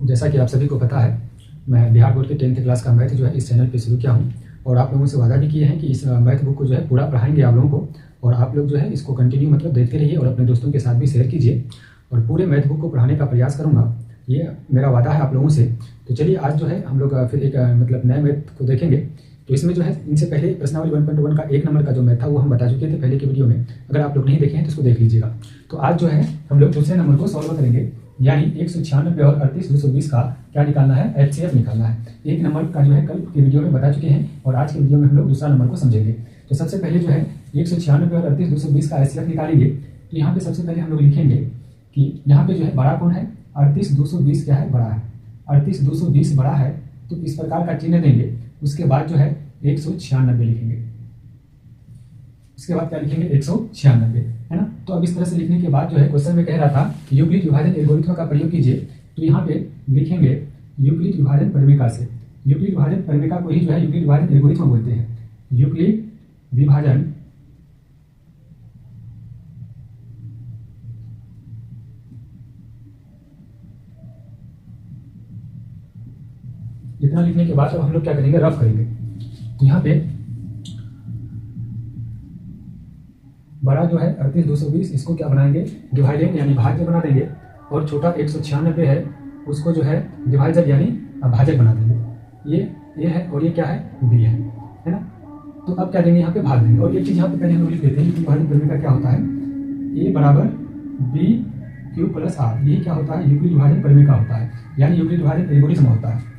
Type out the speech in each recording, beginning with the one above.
जैसा कि आप सभी को पता है, मैं बिहार बोर्ड के 10th क्लास का मैथ जो है इस चैनल पे शुरू किया हूँ और आप लोगों से वादा भी किए हैं कि इस मैथ बुक को जो है पूरा पढ़ाएंगे आप लोगों को। और आप लोग जो है इसको कंटिन्यू मतलब देखते रहिए और अपने दोस्तों के साथ भी शेयर कीजिए और पूरे मैथ बुक को पढ़ाने का प्रयास करूँगा, ये मेरा वादा है आप लोगों से। तो चलिए आज जो है हम लोग फिर एक मतलब नए मैथ को देखेंगे। तो इसमें जो है इनसे पहले प्रश्नावली 1.1 का 1 नंबर का जो मैथ था वो हम बता चुके थे पहले की वीडियो में। अगर आप लोग नहीं देखे हैं तो इसको देख लीजिएगा। तो आज जो है हम लोग दूसरे नंबर को सॉल्व करेंगे, यानी 196 और 38,220 का क्या निकालना है, एचसीएफ निकालना है। एक नंबर का जो है कल की वीडियो में बता चुके हैं और आज की वीडियो में हम लोग दूसरा नंबर को समझेंगे। तो सबसे पहले जो है 196 और 38,220 का एचसीएफ निकालेंगे। तो यहाँ पे सबसे पहले हम लोग लिखेंगे कि यहाँ पे जो है बड़ा कौन है, 38,220 क्या है, बड़ा है। 38,220 बड़ा है तो इस प्रकार का चिन्ह देंगे। उसके बाद जो है 196 लिखेंगे। उसके बाद क्या लिखेंगे, 196, है ना। तो अब इस तरह से लिखने के बाद जो है क्वेश्चन में कह रहा था यूक्लिड विभाजन एल्गोरिथम का प्रयोग कीजिए। तो यहाँ पे लिखेंगे यूक्लिड विभाजन परिमेका से। यूक्लिड विभाजन परिमेका को ही जो है यूक्लिड विभाजन एल्गोरिथम बोलते हैं। यूक्लिड विभाजन इतना लिखने के बाद अब हम लोग क्या करेंगे, रफ करेंगे। तो यहाँ पे बड़ा जो है 38,220 इसको क्या बनाएंगे, डिवाइडेड यानी भाज्य बना देंगे। और छोटा 196 है उसको जो है डिवाइजर यानी भाजक बना देंगे। ये है और ये क्या है, बी है ना। तो अब क्या देंगे, यहाँ पे भाग देंगे। और एक चीज यहाँ पे पहले हम लोग लिख देते हैं कि विभाजन परिमेय क्या होता है, ए बराबर बी क्यू प्लस आर। यही क्या होता है, यूक्लिड विभाजन परिमेय होता है, यानी यूक्लिड विभाजन एल्गोरिथम होता है।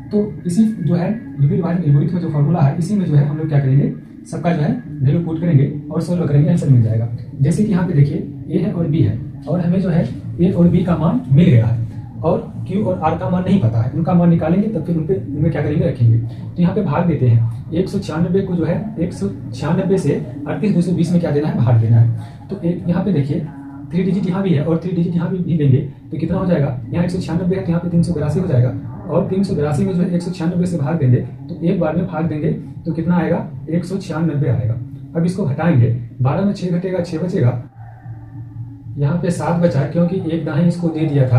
तो इसी जो है यूक्लिड विभाजन एल्गोरिथम जो फॉर्मूला है इसी में जो है हम लोग क्या करेंगे, सबका जो है वैल्यू पुट करेंगे और सॉल्व करेंगे, आंसर मिल जाएगा। जैसे कि यहाँ पे देखिए ए है और बी है और हमें जो है ए और बी का मान मिल गया है और क्यू और आर का मान नहीं पता है। उनका मान निकालेंगे तब फिर उनमें क्या करेंगे, रखेंगे। तो यहाँ पे भाग देते हैं। 196 को जो है 196 से 38,220 में क्या देना है, भाग देना है। तो एक यहाँ पे देखिए 3 डिजिट यहाँ भी है और 3 डिजिट यहाँ भी देंगे तो कितना हो जाएगा, यहाँ 196 है तो यहाँ पे 382 हो जाएगा। और 382 में जो है 196 से भाग देंगे तो एक बार में भाग देंगे तो कितना आएगा, 196 आएगा। अब इसको घटाएंगे, 12 में 6 घटेगा, 6 बचेगा। यहाँ पे 7 बचा क्योंकि एक दाहिनी इसको दे दिया था।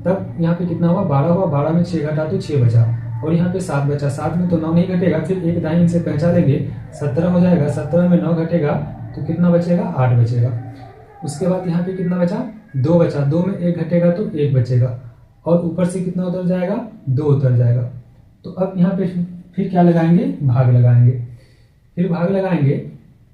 तब यहाँ पे कितना हुआ, 12 हुआ। 12 में 6 घटा तो 6 बचा और यहाँ पे 7 बचा। 7 में तो 9 नहीं घटेगा, फिर एक दाहिनी इनसे पहचान लेंगे, 17 हो जाएगा। 17 में 9 घटेगा तो कितना बचेगा, 8 बचेगा। उसके बाद यहाँ पे कितना बचा, 2 बचा। 2 में 1 घटेगा तो 1 बचेगा और ऊपर से कितना उतर जाएगा, 2 उतर जाएगा। तो अब यहाँ पे फिर क्या लगाएंगे, भाग लगाएंगे। फिर भाग लगाएंगे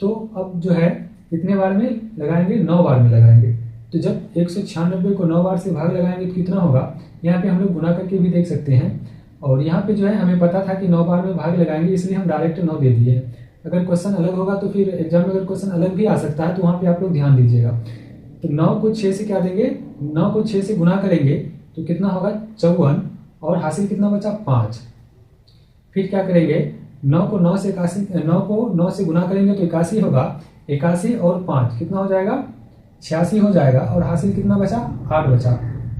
तो अब जो है कितने बार में लगाएंगे, 9 बार में लगाएंगे। तो जब 196 को 9 बार से भाग लगाएंगे तो कितना होगा, यहाँ पे हम लोग गुना करके भी देख सकते हैं। और यहाँ पे जो है हमें पता था कि 9 बार में भाग लगाएंगे इसलिए हम डायरेक्ट 9 दे दिए। अगर क्वेश्चन अलग होगा तो फिर एग्जाम में अगर क्वेश्चन अलग भी आ सकता है तो वहाँ पे आप लोग ध्यान दीजिएगा। तो 9 को 6 से क्या देंगे, 9 को 6 से गुना करेंगे तो कितना होगा, 54। और हासिल कितना बचा, 5। फिर क्या करेंगे, 9 को 9 से गुना करेंगे तो 81 होगा। 81 और 5 कितना हो जाएगा, 86 हो जाएगा। और हासिल कितना बचा, 8 बचा।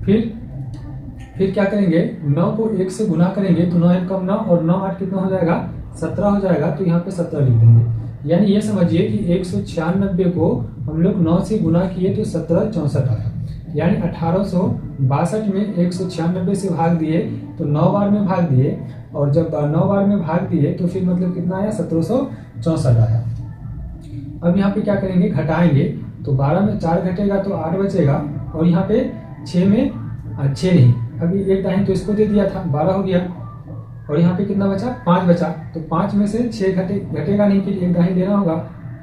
फिर क्या करेंगे, 9 को 1 से गुना करेंगे तो 9 1 कम 9 और 9 8 कितना हो जाएगा, 17 हो जाएगा। तो यहाँ पे 17 लिख देंगे। यानी ये समझिए कि 196 को हम लोग 9 से गुना किए तो 17 64 आया। यानी 1862 में 196 से भाग दिए तो 9 बार में भाग दिए और जब 9 बार में भाग दिए तो फिर मतलब कितना आया, 1764 आया। अब यहाँ पे क्या करेंगे, घटाएंगे। तो 12 में 4 घटेगा तो 8 बचेगा और यहाँ पे 6 में 6 नहीं, अभी एक दाहिनी तो इसको दे दिया था, 12 हो गया। और यहाँ पे कितना बचा, 5 बचा। तो 5 में से 6 घटेगा नहीं, फिर एक दाहिनी देना होगा।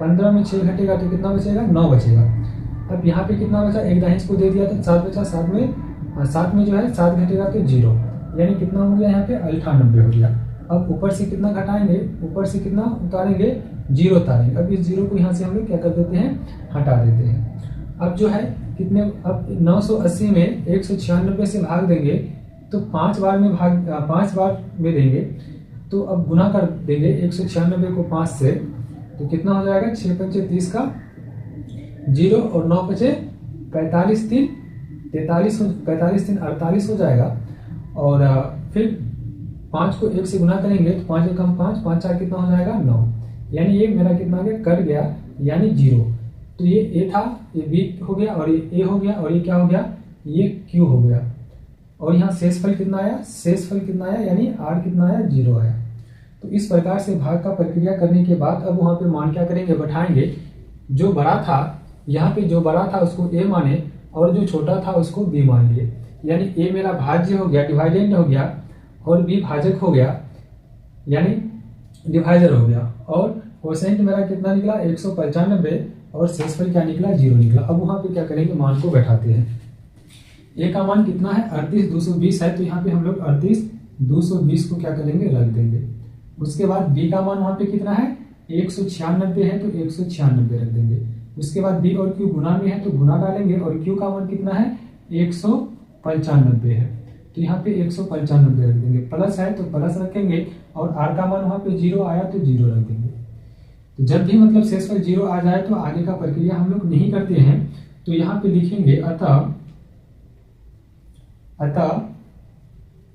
15 में 6 घटेगा तो कितना बचेगा, 9 बचेगा। अब यहाँ पे कितना बचा, एक दाहिनी इसको दे दिया था, 7 बचा। 7 में जो है 7 घटेगा तो 0, यानी कितना हो गया, यहाँ पे 98 हो गया। अब ऊपर से कितना घटाएंगे, ऊपर से कितना उतारेंगे, 0 उतारेंगे। अब इस 0 को यहाँ से हम लोग क्या कर देते हैं, हटा देते हैं। अब जो है कितने, अब 980 में 196 से भाग देंगे तो 5 बार में देंगे। तो अब गुना कर देंगे 196 को 5 से तो कितना हो जाएगा, 6 पंचे 30 का 0 और 9 बचे 45 3 48 हो जाएगा। और फिर 5 को 1 से गुना करेंगे तो 5 कम 5 5 4 कितना हो जाएगा, 9। यानी ये मेरा कितना आ गया, कट गया, यानी 0। तो ये ए था, ये बी हो गया और ये ए हो गया और ये क्या हो गया, ये क्यू हो गया। और यहाँ शेषफल कितना आया, शेषफल कितना आया यानी r कितना आया, 0 आया। तो इस प्रकार से भाग का प्रक्रिया करने के बाद अब वहाँ पे मान क्या करेंगे, बैठाएंगे। जो बड़ा था यहाँ पे, जो बड़ा था उसको a माने और जो छोटा था उसको b मान लिए, यानी a मेरा भाज्य हो गया, डिवाइडेंड हो गया, और b भाजक हो गया यानी डिवाइजर हो गया, और कोसेंट मेरा कितना निकला 195 और शेषफल क्या निकला, 0 निकला। अब वहाँ पे क्या करेंगे, मान को बैठाते हैं। a का मान कितना है 38,220 है, तो यहाँ पे हम लोग 38,220 को क्या करेंगे, रख देंगे। उसके बाद b का मान वहाँ पे कितना है 196 है, तो 196 रख देंगे। उसके बाद b और q गुना में है तो गुना डालेंगे, और q का मान कितना है 195 है, तो यहाँ पे 195 रख देंगे। प्लस है तो प्लस रखेंगे, और r का मान वहाँ पे 0 आया तो 0 रख देंगे। तो जब भी मतलब शेषफल 0 आ जाए तो आगे का प्रक्रिया हम लोग नहीं करते हैं, तो यहाँ पे लिखेंगे अतः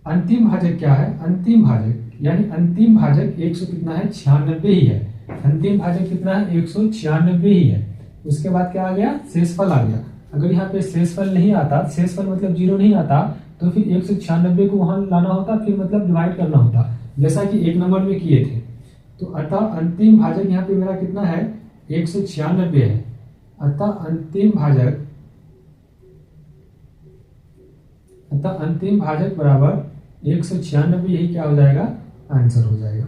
अंतिम भाजक क्या है, अंतिम भाजक यानी अंतिम भाजक 100 कितना है 96 ही है। अंतिम भाजक कितना है 196 ही है। उसके बाद क्या आ गया, शेषफल आ गया। अगर यहाँ पे शेषफल नहीं आता, शेषफल मतलब 0 नहीं आता, तो फिर 196 को वहां लाना होता, फिर मतलब डिवाइड करना होता, जैसा कि 1 नंबर में किए थे। तो अतः अंतिम भाजक यहाँ पे मेरा कितना है 196 है। अतः अंतिम भाजक बराबर 196, यही क्या हो जाएगा, आंसर हो जाएगा।